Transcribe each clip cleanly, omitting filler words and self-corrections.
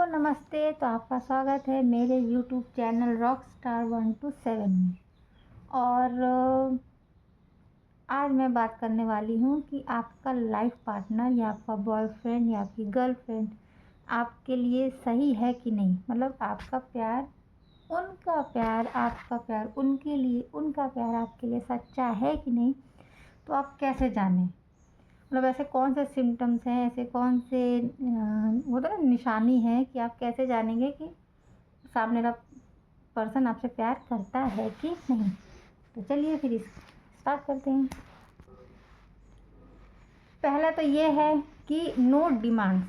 नमस्ते। तो आपका स्वागत है मेरे यूट्यूब चैनल रॉकस्टार 127 में। और आज मैं बात करने वाली हूँ कि आपका लाइफ पार्टनर या आपका बॉयफ्रेंड या आपकी गर्लफ्रेंड आपके लिए सही है कि नहीं। मतलब आपका प्यार, उनका प्यार, आपका प्यार उनके लिए, उनका प्यार आपके लिए सच्चा है कि नहीं। तो आप कैसे जानें, मतलब ऐसे कौन से सिम्टम्स हैं, ऐसे कौन से होता है ना निशानी है कि आप कैसे जानेंगे कि सामने वाला पर्सन आपसे प्यार करता है कि नहीं। तो चलिए फिर स्टार्ट करते हैं। पहला तो ये है कि नो डिमांड्स,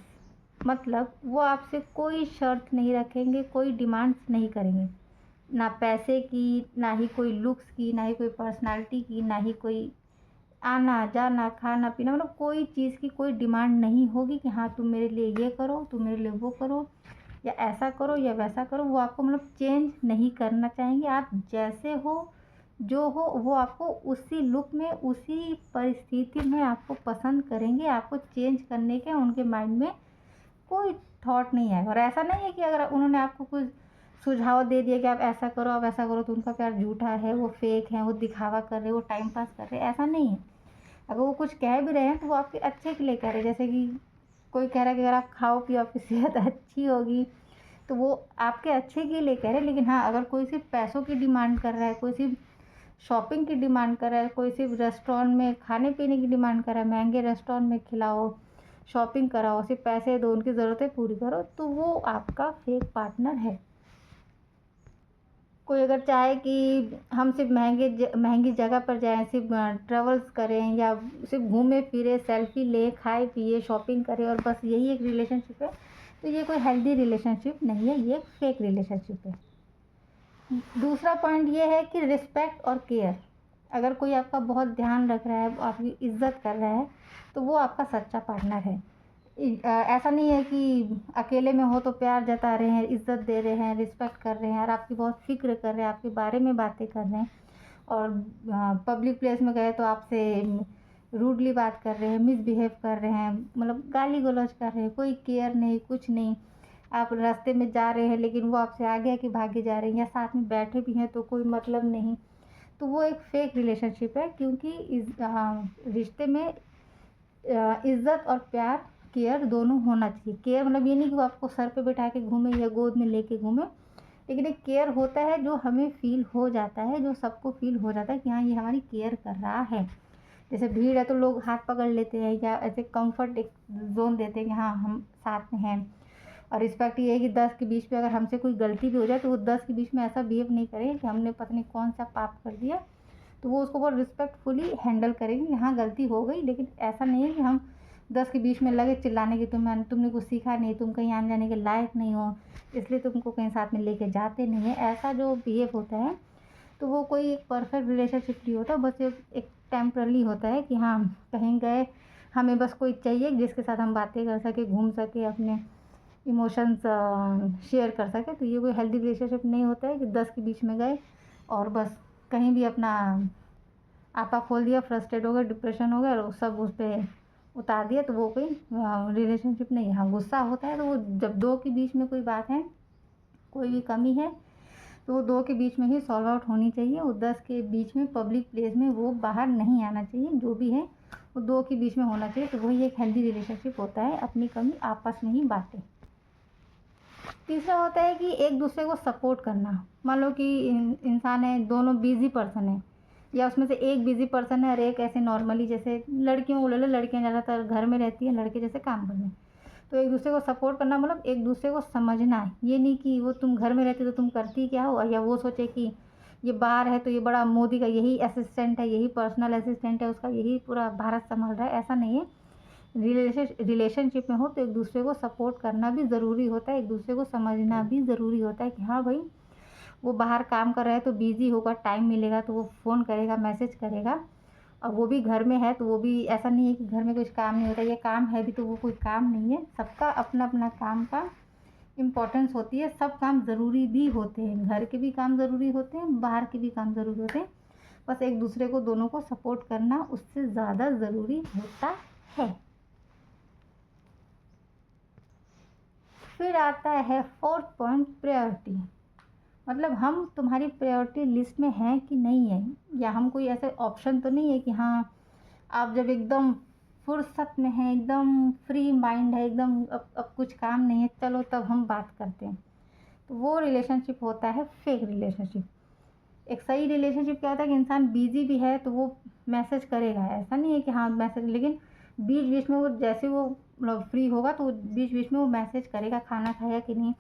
मतलब वो आपसे कोई शर्त नहीं रखेंगे, कोई डिमांड्स नहीं करेंगे, ना पैसे की, ना ही कोई लुक्स की, ना ही कोई पर्सनालिटी की, ना ही कोई आना जाना खाना पीना, मतलब कोई चीज़ की कोई डिमांड नहीं होगी कि हाँ तुम मेरे लिए ये करो, तुम मेरे लिए वो करो, या ऐसा करो या वैसा करो। वो आपको मतलब चेंज नहीं करना चाहेंगे। आप जैसे हो, जो हो, वो आपको उसी लुक में, उसी परिस्थिति में आपको पसंद करेंगे। आपको चेंज करने के उनके माइंड में कोई थॉट नहीं है। और ऐसा नहीं है कि अगर उन्होंने आपको कुछ सुझाव दे दिया कि आप ऐसा करो, आप ऐसा करो, तो उनका प्यार झूठा है, वो फेक है, वो दिखावा कर रहे, वो टाइम पास कर रहे, ऐसा नहीं है। अगर वो कुछ कह भी रहे हैं तो वो आपके अच्छे के लिए कह रहे हैं। जैसे कि कोई कह रहा है कि अगर आप खाओ पियो आपकी सेहत अच्छी होगी, तो वो आपके अच्छे के लिए कह रहे हैं। लेकिन हाँ, अगर कोई सिर्फ पैसों की डिमांड कर रहा है, कोई सिर्फ शॉपिंग की डिमांड कर रहा है, कोई सिर्फ रेस्टोरेंट में खाने पीने की डिमांड कर रहा है, महंगे रेस्टोरेंट में खिलाओ, शॉपिंग कराओ, सिर्फ पैसे दो, उनकी ज़रूरतें पूरी करो, तो वो आपका फेक पार्टनर है। कोई अगर चाहे कि हम सिर्फ महंगी जगह पर जाएं, सिर्फ ट्रेवल्स करें, या सिर्फ घूमे फिरे, सेल्फी ले, खाए पिए, शॉपिंग करें, और बस यही एक रिलेशनशिप है, तो ये कोई हेल्दी रिलेशनशिप नहीं है, ये एक फेक रिलेशनशिप है। दूसरा पॉइंट ये है कि रिस्पेक्ट और केयर। अगर कोई आपका बहुत ध्यान रख रहा है, आपकी इज्जत कर रहा है, तो वो आपका सच्चा पार्टनर है। ऐसा नहीं है कि अकेले में हो तो प्यार जता रहे हैं, इज्जत दे रहे हैं, रिस्पेक्ट कर रहे हैं, और आपकी बहुत फिक्र कर रहे हैं, आपके बारे में बातें कर रहे हैं, और पब्लिक प्लेस में गए तो आपसे रूडली बात कर रहे हैं, मिसबिहेव कर रहे हैं, मतलब गाली गलौज कर रहे हैं, कोई केयर नहीं, कुछ नहीं। आप रास्ते में जा रहे हैं लेकिन वो आपसे आगे आके भागे जा रहे हैं, या साथ में बैठे भी हैं तो कोई मतलब नहीं, तो वो एक फेक रिलेशनशिप है। क्योंकि रिश्ते में इज्जत और प्यार, केयर दोनों होना चाहिए। केयर मतलब ये नहीं कि वो आपको सर पे बैठा के घूमे या गोद में लेके घूमे, लेकिन एक केयर होता है जो हमें फील हो जाता है, जो सबको फील हो जाता है कि हाँ ये हमारी केयर कर रहा है। जैसे भीड़ है तो लोग हाथ पकड़ लेते हैं, या ऐसे कंफर्ट एक जोन देते हैं कि हाँ हम साथ में हैं। और रिस्पेक्ट ये है कि 10 के बीच में अगर हमसे कोई गलती भी हो जाए तो वो 10 के बीच में ऐसा बिहेव नहीं करेंगे कि हमने पता नहीं कौन सा पाप कर दिया, तो वो उसको बहुत रिस्पेक्टफुली हैंडल करेंगे कि हाँ गलती हो गई। लेकिन ऐसा नहीं है कि हम 10 के बीच में लगे चिल्लाने की, तुमने कुछ सीखा नहीं, तुम कहीं आने जाने के लायक नहीं हो, इसलिए तुमको कहीं साथ में लेके जाते नहीं है। ऐसा जो बिहेव होता है तो वो कोई एक परफेक्ट रिलेशनशिप नहीं होता, बस एक टेम्परली होता है कि हाँ कहीं गए, हमें बस कोई चाहिए जिसके साथ हम बातें कर सके, घूम सके, अपने इमोशंस शेयर कर सके। तो ये कोई हेल्दी रिलेशनशिप नहीं होता है कि 10 के बीच में गए और बस कहीं भी अपना आपा खोल दिया, फ्रस्ट्रेट हो गए, डिप्रेशन हो गया और सब उस पर उतार दिया, तो वो कोई रिलेशनशिप नहीं है। हाँ गुस्सा होता है तो वो जब दो के बीच में कोई बात है, कोई भी कमी है, तो वो दो के बीच में ही सॉल्व आउट होनी चाहिए। वो 10 के बीच में पब्लिक प्लेस में वो बाहर नहीं आना चाहिए। जो भी है वो दो के बीच में होना चाहिए, तो वही एक हेल्दी रिलेशनशिप होता है। अपनी कमी आपस में ही बांटें। तीसरा होता है कि एक दूसरे को सपोर्ट करना। मान लो कि इंसान है, दोनों बिजी पर्सन है, या उसमें से एक बिजी पर्सन है और एक ऐसे नॉर्मली, जैसे लड़कियों को ले लो, लड़कियां ज़्यादातर घर में रहती हैं, लड़के जैसे काम करते हैं। तो एक दूसरे को सपोर्ट करना मतलब एक दूसरे को समझना है। ये नहीं कि वो तुम घर में रहते तो तुम करती क्या हो, या वो सोचे कि ये बाहर है तो ये बड़ा मोदी का यही असिस्टेंट है, यही पर्सनल असिस्टेंट है, उसका यही पूरा भारत संभाल रहा है। ऐसा नहीं है। रिलेशनशिप में हो तो एक दूसरे को सपोर्ट करना भी ज़रूरी होता है, एक दूसरे को समझना भी ज़रूरी होता है कि हाँ भाई वो बाहर काम कर रहा है तो बिज़ी होगा, टाइम मिलेगा तो वो फ़ोन करेगा, मैसेज करेगा। और वो भी घर में है तो वो भी, ऐसा नहीं है कि घर में कुछ काम नहीं होता, ये काम है भी तो वो कोई काम नहीं है। सबका अपना अपना काम का इम्पोर्टेंस होती है। सब काम ज़रूरी भी होते हैं, घर के भी काम ज़रूरी होते हैं, बाहर के भी काम ज़रूरी होते हैं। बस एक दूसरे को, दोनों को सपोर्ट करना उससे ज़्यादा ज़रूरी होता है। फिर आता है फोर्थ पॉइंट, प्रायोरिटी। मतलब हम तुम्हारी प्रायोरिटी लिस्ट में हैं कि नहीं है, या हम कोई ऐसे ऑप्शन तो नहीं है कि हाँ आप जब एकदम फुर्सत में हैं, एकदम फ्री माइंड है, एकदम अब कुछ काम नहीं है, चलो तब हम बात करते हैं। तो वो रिलेशनशिप होता है फेक रिलेशनशिप। एक सही रिलेशनशिप क्या होता है कि इंसान बिजी भी है तो वो मैसेज करेगा, ऐसा नहीं है कि हाँ मैसेज, लेकिन बीच बीच में वो जैसे वो मतलब फ्री होगा तो बीच बीच में वो मैसेज करेगा, खाना खाया कि नहीं,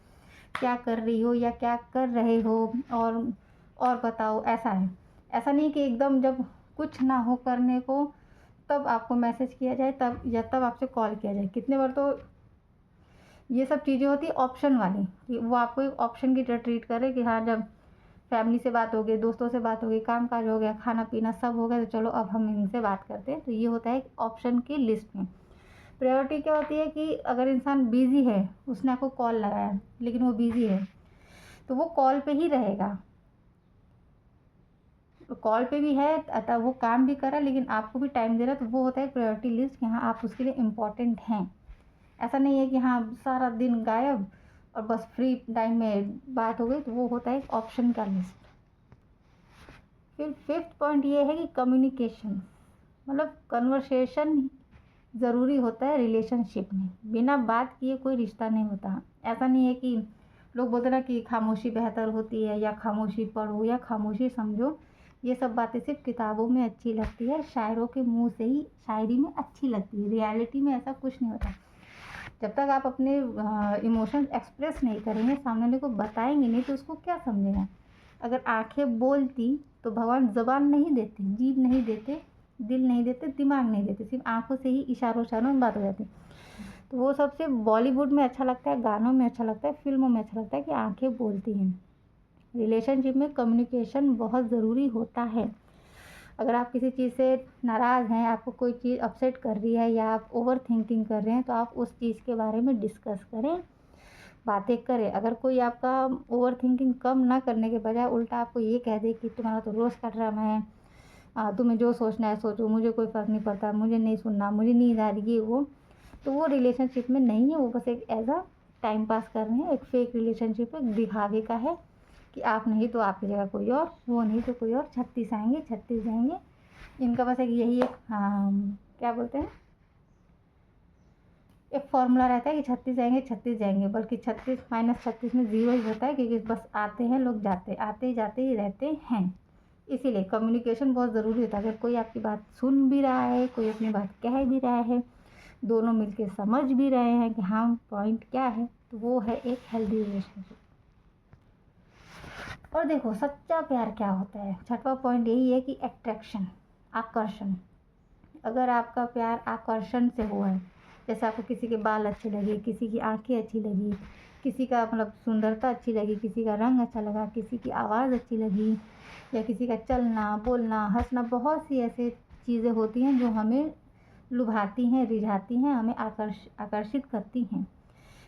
क्या कर रही हो या क्या कर रहे हो, और बताओ। ऐसा है, ऐसा नहीं कि एकदम जब कुछ ना हो करने को तब आपको मैसेज किया जाए, तब या तब आपसे कॉल किया जाए। कितने बार तो ये सब चीज़ें होती है ऑप्शन वाली, कि वो आपको एक ऑप्शन की तरह ट्रीट करे कि हाँ जब फैमिली से बात हो गई, दोस्तों से बात हो गई, काम काज हो गया, खाना पीना सब हो गया, तो चलो अब हम इनसे बात करते हैं। तो ये होता है ऑप्शन की लिस्ट में। प्रायोरिटी क्या होती है कि अगर इंसान बिजी है, उसने आपको कॉल लगाया लेकिन वो बिजी है, तो वो कॉल पे ही रहेगा, तो कॉल पे भी है, अतः वो काम भी कर रहा है लेकिन आपको भी टाइम दे रहा है, तो वो होता है प्रायोरिटी लिस्ट कि हाँ आप उसके लिए इम्पोर्टेंट हैं। ऐसा नहीं है कि हाँ सारा दिन गायब और बस फ्री टाइम में बात हो गई, तो वो होता है एक ऑप्शन का लिस्ट। फिर फिफ्थ पॉइंट ये है कि कम्युनिकेशन, मतलब कन्वर्सेशन ज़रूरी होता है रिलेशनशिप में। बिना बात किए कोई रिश्ता नहीं होता। ऐसा नहीं है कि लोग बोलते ना कि खामोशी बेहतर होती है, या खामोशी पढ़ो या खामोशी समझो, ये सब बातें सिर्फ किताबों में अच्छी लगती है, शायरों के मुंह से ही शायरी में अच्छी लगती है, रियलिटी में ऐसा कुछ नहीं होता। जब तक आप अपने इमोशंस एक्सप्रेस नहीं करेंगे, सामने वाले को बताएंगे नहीं, तो उसको क्या समझेगा। अगर आंखें बोलती तो भगवान ज़बान नहीं देते, जीभ नहीं देते, दिल नहीं देते, दिमाग नहीं देते, सिर्फ आंखों से ही इशारों इशारों में बात हो जाती। तो वो सबसे बॉलीवुड में अच्छा लगता है, गानों में अच्छा लगता है, फिल्मों में अच्छा लगता है कि आंखें बोलती हैं। रिलेशनशिप में कम्युनिकेशन बहुत ज़रूरी होता है। अगर आप किसी चीज़ से नाराज़ हैं, आपको कोई चीज़ अपसेट कर रही है, या आप ओवर थिंकिंग कर रहे हैं, तो आप उस चीज़ के बारे में डिस्कस करें, बातें करें। अगर कोई आपका ओवर थिंकिंग कम ना करने के बजाय उल्टा आपको ये कह दे कि तुम्हारा तो रोज़ का ड्रामा है, तुम्हें जो सोचना है सोचो, मुझे कोई फ़र्क नहीं पड़ता, मुझे नहीं सुनना, मुझे नींद आ रही है, वो तो वो रिलेशनशिप में नहीं है। वो बस एक एज अ टाइम पास कर रहे हैं, एक फेक रिलेशनशिप है, दिखावे का है कि आप नहीं तो आपकी जगह कोई और, वो नहीं तो कोई और, 36 आएंगे 36 जाएंगे। इनका बस एक यही एक क्या बोलते हैं, एक फॉर्मूला रहता है कि 36 जाएंगे 36 जाएंगे, बल्कि 36 माइनस 36 में ज़ीरो ही होता है, क्योंकि बस आते हैं लोग, जाते आते जाते ही रहते हैं। इसीलिए कम्युनिकेशन बहुत ज़रूरी होता है। अगर कोई आपकी बात सुन भी रहा है, कोई अपनी बात कह भी रहा है, दोनों मिलके समझ भी रहे हैं कि हाँ पॉइंट क्या है, तो वो है एक हेल्दी रिलेशनशिप। और देखो सच्चा प्यार क्या होता है, छठवां पॉइंट यही है कि अट्रैक्शन, आकर्षण। अगर आपका प्यार आकर्षण से हुआ है, जैसे आपको किसी के बाल अच्छे लगे, किसी की आंखें अच्छी लगी, किसी का मतलब सुंदरता अच्छी लगी, किसी का रंग अच्छा लगा, किसी की आवाज़ अच्छी लगी, या किसी का चलना बोलना हंसना, बहुत सी ऐसी चीज़ें होती हैं जो हमें लुभाती हैं, रिझाती हैं, हमें आकर्षित करती हैं।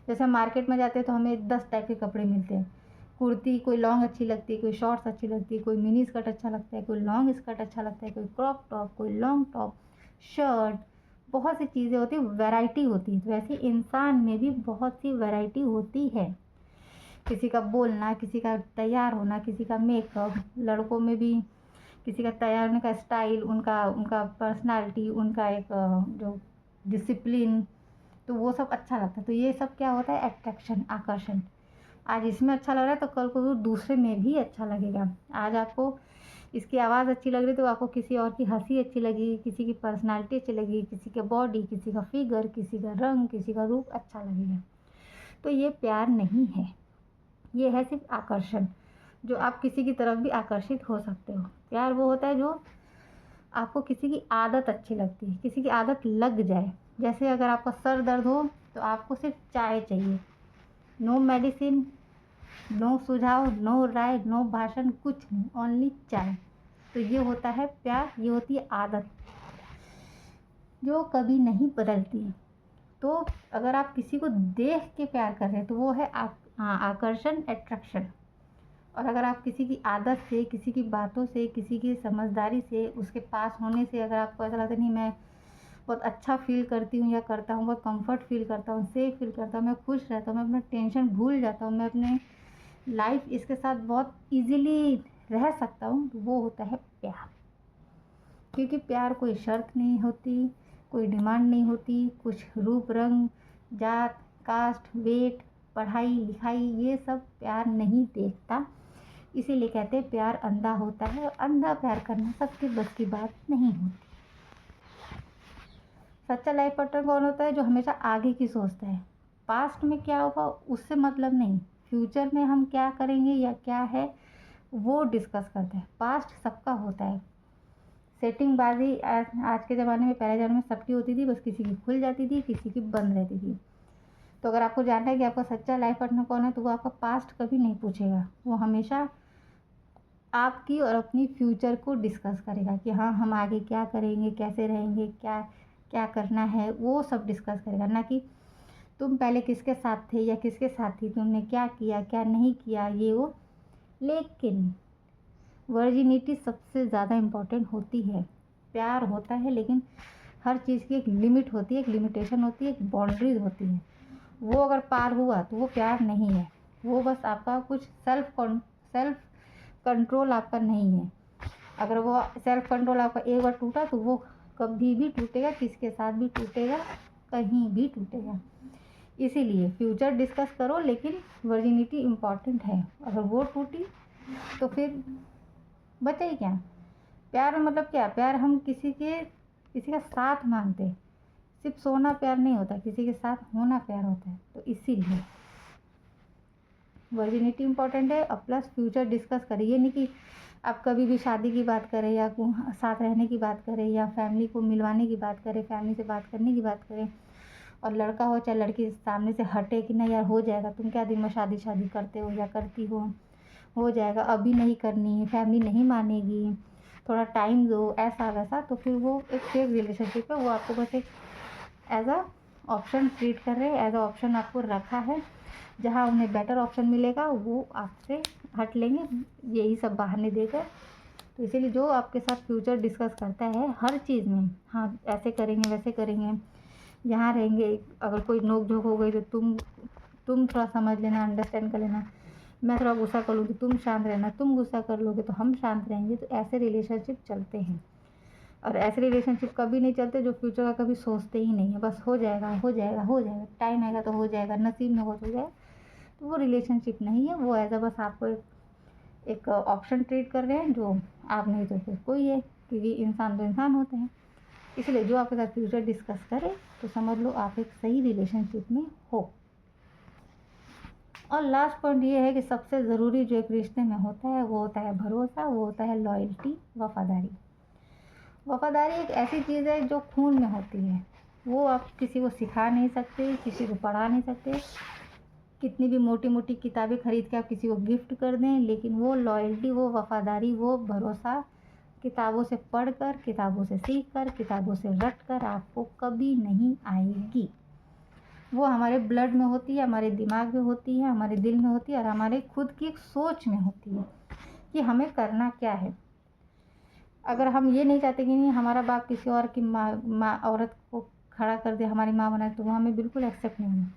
जैसे हम मार्केट में जाते हैं तो हमें 10 टाइप के कपड़े मिलते हैं। कुर्ती कोई लॉन्ग अच्छी लगती है, कोई शॉर्ट्स अच्छी लगती है, कोई मिनी स्कर्ट अच्छा लगता है, कोई लॉन्ग स्कर्ट अच्छा लगता है, कोई क्रॉप टॉप, कोई लॉन्ग टॉप, शर्ट, बहुत सी चीज़ें होती हैं, वैरायटी होती है। तो वैसे इंसान में भी बहुत सी वैरायटी होती है, किसी का बोलना, किसी का तैयार होना, किसी का मेकअप, लड़कों में भी किसी का तैयार होने का स्टाइल, उनका उनका पर्सनालिटी, उनका एक जो डिसिप्लिन, तो वो सब अच्छा लगता है। तो ये सब क्या होता है, अट्रैक्शन, आकर्षण। आज इसमें अच्छा लग रहा है तो कल को वो दूसरे में भी अच्छा लगेगा। आज आपको इसकी आवाज़ अच्छी लग रही तो आपको किसी और की हंसी अच्छी लगी, किसी की पर्सनालिटी अच्छी लगी, किसी के बॉडी, किसी का फिगर, किसी का रंग, किसी का रूप अच्छा लगेगा। तो ये प्यार नहीं है, ये है सिर्फ आकर्षण, जो आप किसी की तरफ भी आकर्षित हो सकते हो। प्यार वो होता है जो आपको किसी की आदत अच्छी लगती है, किसी की आदत लग जाए। जैसे अगर आपका सर दर्द हो तो आपको सिर्फ चाय चाहिए, नो मेडिसिन, नो सुझाव, नो राय, नो भाषण, कुछ नहीं, ओनली चाय। तो ये होता है प्यार, ये होती है आदत जो कभी नहीं बदलती। तो अगर आप किसी को देख के प्यार कर रहे हैं तो वो है आकर्षण, अट्रैक्शन। और अगर आप किसी की आदत से, किसी की बातों से, किसी की समझदारी से, उसके पास होने से अगर आपको ऐसा लगता है नहीं मैं बहुत अच्छा फील करती हूँ या करता हूँ, बहुत कंफर्ट फील करता हूँ, सेफ फील करता हूँ, मैं खुश रहता हूँ, मैं अपना टेंशन भूल जाता हूँ, मैं अपने लाइफ इसके साथ बहुत इजीली रह सकता हूँ, तो वो होता है प्यार। क्योंकि प्यार कोई शर्त नहीं होती, कोई डिमांड नहीं होती, कुछ रूप रंग, जात, कास्ट, वेट, पढ़ाई लिखाई ये सब प्यार नहीं देखता। इसीलिए कहते हैं प्यार अंधा होता है, और अंधा प्यार करना सबके बस की बात नहीं होती। सच्चा लाइफ पार्टनर कौन होता है? जो हमेशा आगे की सोचता है, पास्ट में क्या होगा उससे मतलब नहीं, फ्यूचर में हम क्या करेंगे या क्या है वो डिस्कस करते हैं। पास्ट सबका होता है, सेटिंग बाजी आज के ज़माने में, पहले ज़माने में सबकी होती थी, बस किसी की खुल जाती थी, किसी की बंद रहती थी। तो अगर आपको जानना है कि आपका सच्चा लाइफ पार्टनर कौन है, तो वो आपका पास्ट कभी नहीं पूछेगा, वो हमेशा आपकी और अपनी फ्यूचर को डिस्कस करेगा कि हाँ हम आगे क्या करेंगे, कैसे रहेंगे, क्या क्या करना है, वो सब डिस्कस करेगा। ना कि तुम पहले किसके साथ थे या किसके साथ थी, तुमने क्या किया क्या नहीं किया, ये वो। लेकिन वर्जिनिटी सबसे ज़्यादा इम्पोर्टेंट होती है। प्यार होता है लेकिन हर चीज़ की एक लिमिट होती है, एक लिमिटेशन होती है, एक बाउंड्रीज होती है। वो अगर पार हुआ तो वो प्यार नहीं है, वो बस आपका कुछ सेल्फ कंट्रोल आपका नहीं है। अगर वो सेल्फ कंट्रोल आपका एक बार टूटा तो वो कभी भी टूटेगा, किसके साथ भी टूटेगा, कहीं भी टूटेगा। इसीलिए फ्यूचर डिस्कस करो, लेकिन वर्जिनिटी इम्पॉर्टेंट है। अगर वो टूटी तो फिर बचा ही क्या? प्यार में मतलब क्या? प्यार हम किसी का साथ मांगते, सिर्फ सोना प्यार नहीं होता, किसी के साथ होना प्यार होता है। तो इसीलिए वर्जिनिटी इम्पॉर्टेंट है। और प्लस फ्यूचर डिस्कस करें, ये नहीं कि आप कभी भी शादी की बात करें या साथ रहने की बात करें या फैमिली को मिलवाने की बात करें, फैमिली से बात करने की बात करें, और लड़का हो चाहे लड़की सामने से हटे कि नहीं यार हो जाएगा, तुम क्या दिन में शादी करते हो या करती हो जाएगा, अभी नहीं करनी, फैमिली नहीं मानेगी, थोड़ा टाइम दो, ऐसा वैसा, तो फिर वो एक फेक रिलेशनशिप है। वो आपको बस एक एज अ ऑप्शन ट्रीट कर रहे हैं, एज अ ऑप्शन आपको रखा है। जहाँ उन्हें बेटर ऑप्शन मिलेगा वो आपसे हट लेंगे, यही सब बहाने देकर। तो इसीलिए जो आपके साथ फ्यूचर डिस्कस करता है हर चीज़ में, हाँ ऐसे करेंगे वैसे करेंगे, यहाँ रहेंगे, अगर कोई नोक झोंक हो गई तो तुम थोड़ा समझ लेना, अंडरस्टैंड कर लेना, मैं थोड़ा गुस्सा कर लूँगी तुम शांत रहना, तुम गुस्सा कर लोगे तो हम शांत रहेंगे, तो ऐसे रिलेशनशिप चलते हैं। और ऐसे रिलेशनशिप कभी नहीं चलते जो फ्यूचर का कभी सोचते ही नहीं है, बस हो जाएगा हो जाएगा हो जाएगा, टाइम आएगा तो हो जाएगा, नसीब में हो तो जाएगा। तो वो रिलेशनशिप नहीं है, वो ऐसा बस आपको एक ऑप्शन ट्रीट कर रहे हैं, जो आप नहीं तो फिर कोई है, क्योंकि इंसान तो इंसान होते हैं। इसलिए जो आपके साथ फ्यूचर डिस्कस करे तो समझ लो आप एक सही रिलेशनशिप में हो। और लास्ट पॉइंट ये है कि सबसे ज़रूरी जो एक रिश्ते में होता है वो होता है भरोसा, वो होता है लॉयल्टी, वफादारी। वफादारी एक ऐसी चीज़ है जो खून में होती है, वो आप किसी को सिखा नहीं सकते, किसी को पढ़ा नहीं सकते, कितनी भी मोटी मोटी किताबें खरीद के आप किसी को गिफ्ट कर दें, लेकिन वो लॉयल्टी, वो वफादारी, वो भरोसा किताबों से पढ़कर, किताबों से सीख कर, किताबों से रट कर आपको कभी नहीं आएगी। वो हमारे ब्लड में होती है, हमारे दिमाग में होती है, हमारे दिल में होती है, और हमारे खुद की एक सोच में होती है कि हमें करना क्या है। अगर हम ये नहीं चाहते कि नहीं हमारा बाप किसी और की माँ औरत को खड़ा कर दे, हमारी माँ बनाए, तो वो हमें बिल्कुल एक्सेप्ट नहीं है।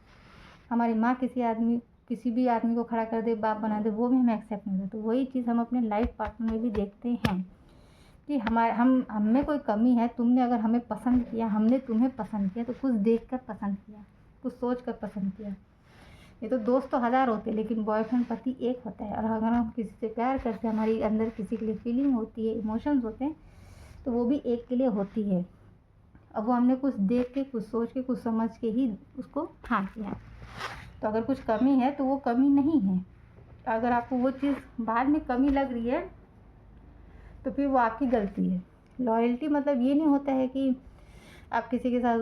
हमारी माँ किसी भी आदमी को खड़ा कर दे, बाप बना दे, वो भी हमें एक्सेप्ट नहीं होता। तो वही चीज़ हम अपने लाइफ पार्टनर में भी देखते हैं कि हम में कोई कमी है। तुमने अगर हमें पसंद किया, हमने तुम्हें पसंद किया, तो कुछ देख कर पसंद किया, कुछ सोच कर पसंद किया। ये तो दोस्त तो हज़ार होते हैं, लेकिन बॉयफ्रेंड पति एक होता है। और अगर हम किसी से प्यार करते हैं, हमारी अंदर किसी के लिए फीलिंग होती है, इमोशंस होते हैं, तो वो भी एक के लिए होती है। अब वो हमने कुछ देख के, कुछ सोच के, कुछ समझ के ही उसको हाँ किया। तो अगर कुछ कमी है तो वो कमी नहीं है। अगर आपको वो चीज़ बाद में कमी लग रही है तो फिर वो आपकी गलती है। लॉयल्टी मतलब ये नहीं होता है कि आप किसी के साथ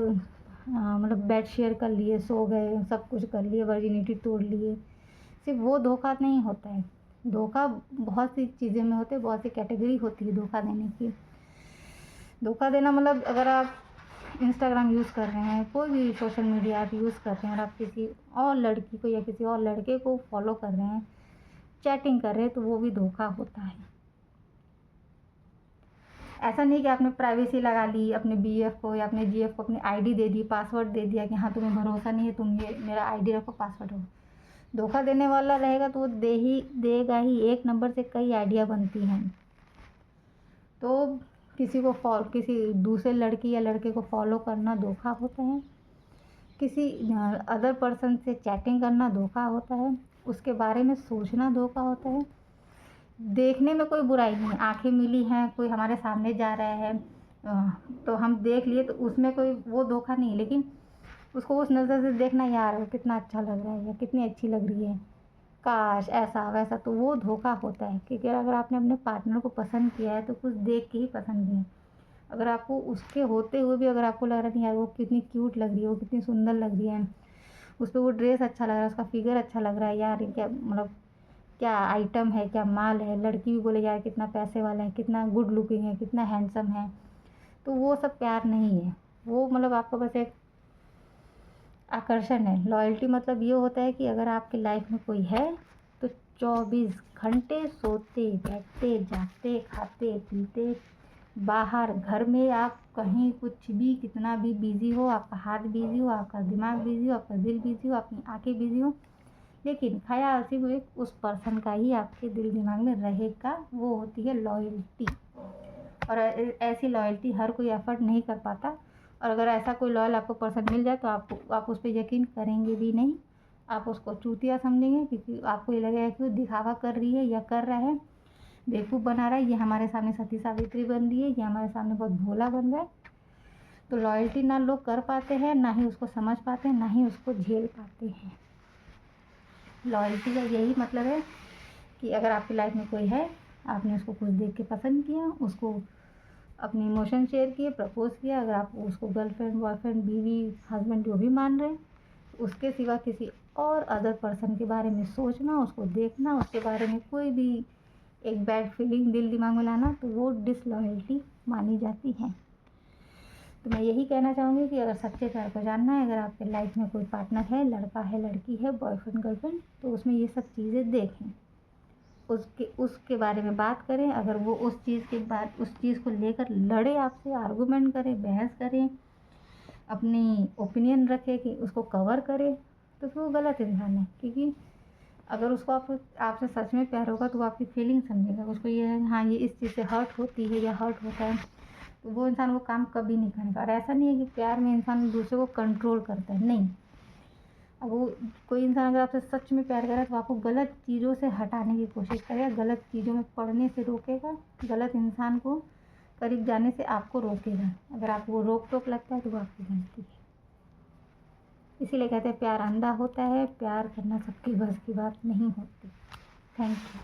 मतलब बेड शेयर कर लिए, सो गए, सब कुछ कर लिए, वर्जिनिटी तोड़ लिए, सिर्फ वो धोखा नहीं होता है। धोखा बहुत सी चीज़ें में होते हैं, बहुत सी कैटेगरी होती है धोखा देने की। धोखा देना मतलब अगर आप इंस्टाग्राम यूज़ कर रहे हैं, कोई भी सोशल मीडिया आप यूज़ कर रहे हैं, और आप किसी और लड़की को या किसी और लड़के को फॉलो कर रहे हैं, चैटिंग कर रहे हैं, तो वो भी धोखा होता है। ऐसा नहीं कि आपने प्राइवेसी लगा ली अपने बीएफ को या अपने जीएफ को अपनी आईडी दे दी, पासवर्ड दे दिया कि हाँ तुम्हें भरोसा नहीं है, तुम ये मेरा आईडी रखो, पासवर्ड हो। धोखा देने वाला रहेगा तो वो देगा ही। एक नंबर से कई आइडिया बनती हैं। तो किसी दूसरे लड़की या लड़के को फॉलो करना धोखा होता है। किसी अदर पर्सन से चैटिंग करना धोखा होता है। उसके बारे में सोचना धोखा होता है। देखने में कोई बुराई नहीं है, आंखें मिली हैं, कोई हमारे सामने जा रहा है तो हम देख लिए, तो उसमें कोई वो धोखा नहीं है। लेकिन उसको उस नज़र से देखना, यार कितना अच्छा लग रहा है या कितनी अच्छी लग रही है, काश ऐसा वैसा, तो वो धोखा होता है। क्योंकि अगर आपने अपने पार्टनर को पसंद किया है तो कुछ देख के ही पसंद किया है। अगर आपको उसके होते हुए भी अगर आपको लग रहा है यार वो कितनी क्यूट लग रही है, वो कितनी सुंदर लग रही है, उस पर वो ड्रेस अच्छा लग रहा है, उसका फिगर अच्छा लग रहा है, यार ये क्या मतलब क्या आइटम है, क्या माल है, लड़की भी बोले यार कितना पैसे वाला है, कितना गुड लुकिंग है, कितना हैंडसम है, तो वो सब प्यार नहीं है। वो मतलब आपका बस एक आकर्षण है। लॉयल्टी मतलब ये होता है कि अगर आपकी लाइफ में कोई है तो 24 घंटे सोते बैठते जागते खाते पीते बाहर घर में, आप कहीं कुछ भी कितना भी बिजी हो, आपका हाथ बिजी हो, आपका दिमाग बिजी हो, आपका दिल बिजी हो, अपनी आंखें बिजी हो, लेकिन ख्याल सिर्फ एक उस पर्सन का ही आपके दिल दिमाग में रहेगा। वो होती है लॉयल्टी। और ऐसी लॉयल्टी हर कोई एफर्ट नहीं कर पाता। और अगर ऐसा कोई लॉयल आपको पर्सन मिल जाए तो आप उस पर यकीन करेंगे भी नहीं। आप उसको चूतिया समझेंगे, क्योंकि आपको ये लगेगा कि वो दिखावा कर रही है या कर रहा है, बेवकूफ़ बना रहा है, ये हमारे सामने सती सावित्री बन रही है, ये हमारे सामने बहुत भोला बन रहा है। तो लॉयल्टी ना लोग कर पाते हैं, ना ही उसको समझ पाते हैं, ना ही उसको झेल पाते हैं। लॉयल्टी का यही मतलब है कि अगर आपकी लाइफ में कोई है, आपने उसको कुछ देख के पसंद किया, उसको अपने इमोशन शेयर किए, प्रपोज किया, अगर आप उसको गर्लफ्रेंड बॉयफ्रेंड बीवी हस्बैंड जो भी मान रहे हैं, उसके सिवा किसी और अदर पर्सन के बारे में सोचना, उसको देखना, उसके बारे में कोई भी एक बैड फीलिंग दिल दिमाग में लाना, तो वो डिसलॉयल्टी मानी जाती है। तो मैं यही कहना चाहूँगी कि अगर सच्चे प्यार को जानना है, अगर आपके लाइफ में कोई पार्टनर है, लड़का है लड़की है, बॉयफ्रेंड गर्लफ्रेंड, तो उसमें ये सब चीज़ें देखें, उसके बारे में बात करें। अगर वो उस चीज़ को लेकर लड़े आपसे, आर्गूमेंट करे, बहस करें, अपनी ओपिनियन रखे कि उसको कवर करे, तो फिर वो गलत इंसान है। क्योंकि अगर उसको आपसे सच में प्यार होगा तो वो आपकी फीलिंग समझेगा। उसको ये है हाँ ये इस चीज़ से हर्ट होती है या हर्ट होता है, तो वो इंसान वो काम कभी नहीं करेगा। और ऐसा नहीं है कि प्यार में इंसान दूसरे को कंट्रोल करता है, नहीं। अब वो कोई इंसान अगर आपसे सच में प्यार करे तो आपको गलत चीज़ों से हटाने की कोशिश करेगा, गलत चीज़ों में पढ़ने से रोकेगा, गलत इंसान को करीब जाने से आपको रोकेगा। अगर आपको वो रोक टोक लगता है तो वो आपकी गलती है। इसीलिए कहते हैं प्यार अंधा होता है, प्यार करना सबकी बस की बात नहीं होती। Thank you.